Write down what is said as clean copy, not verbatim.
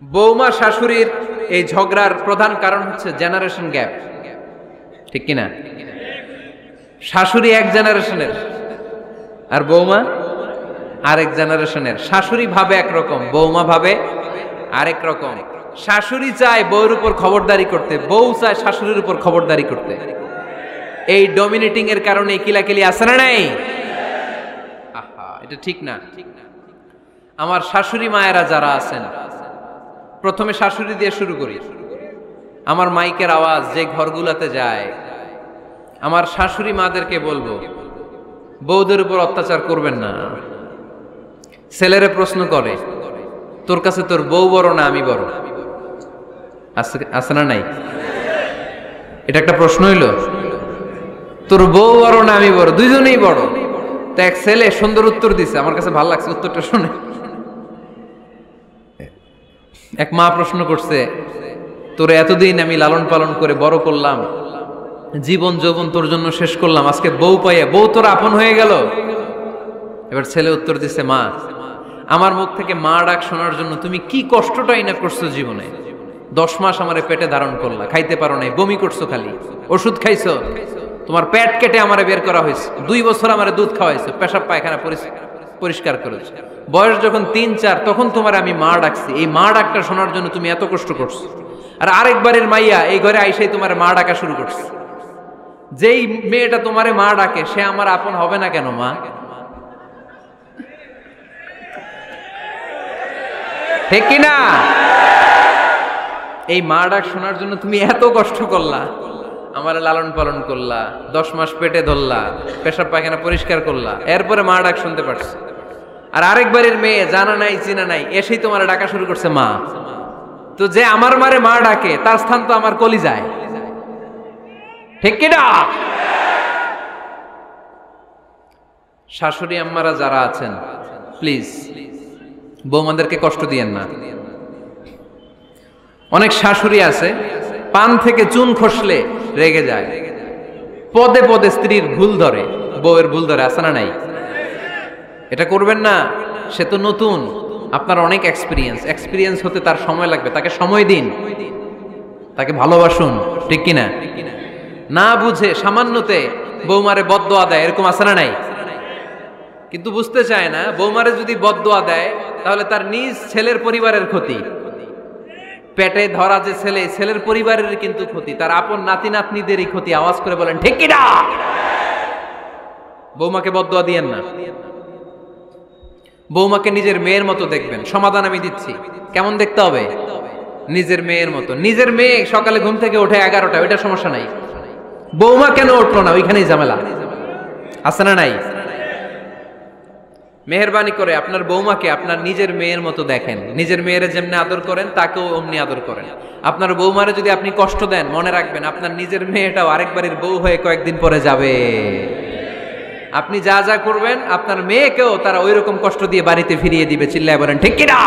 বৌমা শাশুড়ির এই ঝগড়ার প্রধান কারণ হচ্ছে জেনারেশন গ্যাপ, ঠিক কিনা? শাশুড়ি এক জেনারেশনের আর বৌমা আরেক জেনারেশনের। শাশুড়ি ভাবে একরকম, বৌমা ভাবে আরেক রকম। শাশুড়ি চায় বউর উপর খবরদারি করতে, বউ চায় শাশুড়ির উপর খবরদারি করতে। এই ডমিনেটিং এর কারণে কিলাকিলি আছে না নাই? আহা, এটা ঠিক না। আমার শাশুড়ি মায়েরা যারা আছেন, প্রথমে শাশুড়ি দিয়ে শুরু করি। আমার মাইকের আওয়াজ যে ঘরগুলোতে যায়, আমার শাশুড়ি মাদেরকে বলবো, বউদের উপর অত্যাচার করবেন না। ছেলেরা প্রশ্ন করে, তোর কাছে তোর বউ বড় না আমি বড়? আছে না নাই? এটা একটা প্রশ্ন হইল, তোর বউ বড় না আমি বড়? দুইজনেই বড়। তো এক ছেলে সুন্দর উত্তর দিছে, আমার কাছে ভালো লাগছে উত্তরটা শুনে। এক মা প্রশ্ন করছে, তোর এতদিন আমি লালন পালন করে বড় করলাম, জীবন যৌবন তোর জন্য শেষ করলাম, আজকে বউ পাইয়া বউ তোর আপন হয়ে গেল? এবার ছেলে উত্তর দিছে, মা, আমার মুখ থেকে মা ডাক শোনার জন্য তুমি কি কষ্টটাই না করছো জীবনে। 10 মাস আমারে পেটে ধারণ করলা, খাইতে পারো নাই, বমি করছো, খালি ওষুধ খাইছো, তোমার পেট কেটে আমারে বের করা হয়েছে, 2 বছর আমারে দুধ খাওয়াইছো, পেশাব পায়খানা পরিষ্কার করেছো, বয়স যখন 3-4 তখন তোমার আমি মা ডাকছি। এই মা ডাকটা শোনার জন্য তুমি এত কষ্ট করছো, আর আরেকবারের মাইয়া এই ঘরে আইসাই তোমার মা ডাকা শুরু করছে। যেই মেয়েটা তোমারে মা ডাকে সে আমার আপন হবে না কেন মা? ঠিক কিনা? এই মা ডাক শোনার জন্য তুমি এত কষ্ট করলা, আমার লালন পালন করলা, 10 মাস পেটে ধরলা, পেশাব পায়খানা পরিষ্কার করলা, এরপরে মা ডাক শুনতে পারছো। আর আরেকবারের মেয়ে জানা নাই চিনা নাই এসেই তোমার ডাকা শুরু করছে মা। তো যে আমার মারে মা ডাকে তার স্থান তো আমার কলিজায়, ঠিক কিনা? শাশুড়ি আম্মারা যারা আছেন, প্লিজ বৌমাদেরকে কষ্ট দিয়েন না। অনেক শাশুড়ি আছে পান থেকে চুন খসলে রেগে যায়, পদে পদে স্ত্রীর ভুল ধরে, বউয়ের ভুল ধরে, আছে না নাই? এটা করবেন না। সে তো নতুন, আপনার অনেক এক্সপিরিয়েন্স হতে তার সময় লাগবে, তাকে সময় দিন, তাকে ভালোবাসুন, ঠিক কিনা? না বুঝে সামান্যতে বৌমারে বদদোয়া দেয়, এরকম আছে না নাই? কিন্তু বুঝতে চায় না, বৌমারে যদি বদদোয়া দেয় তাহলে তার নিজ ছেলের পরিবারের ক্ষতি, পেটে ধরা যে ছেলে, ছেলের পরিবারের কিন্তু ক্ষতি, তার আপন নাতি নাতনিদেরই ক্ষতি। আওয়াজ করে বলেন ঠিক কিনা? বৌমাকে বদদোয়া দিয়েন না। বৌমাকে নিজের মেয়ের মতো দেখবেন। সমাধান আমি দিচ্ছি, কেমন দেখতে হবে? নিজের মেয়ের মতো। নিজের মেয়ে সকালে ঘুম থেকে ওঠে 11টা, ওইটা সমস্যা নাই। বৌমা কেন উঠলো না, ওইখানেই ঝামেলা, আছে না নাই? মেহেরবানি করে আপনার বৌমাকে আপনার নিজের মেয়ের মতো দেখেন। নিজের মেয়েরে যেমনি আদর করেন তাকেও অমনি আদর করেন। আপনার বৌমারে যদি আপনি কষ্ট দেন, মনে রাখবেন আপনার নিজের মেয়েটাও আরেকবারের বউ হয়ে কয়েকদিন পরে যাবে। আপনি যা যা করবেন আপনার মেয়েকেও তারা ওই রকম কষ্ট দিয়ে বাড়িতে ফিরিয়ে দিবে। চিল্লায় বলেন ঠিক কিনা?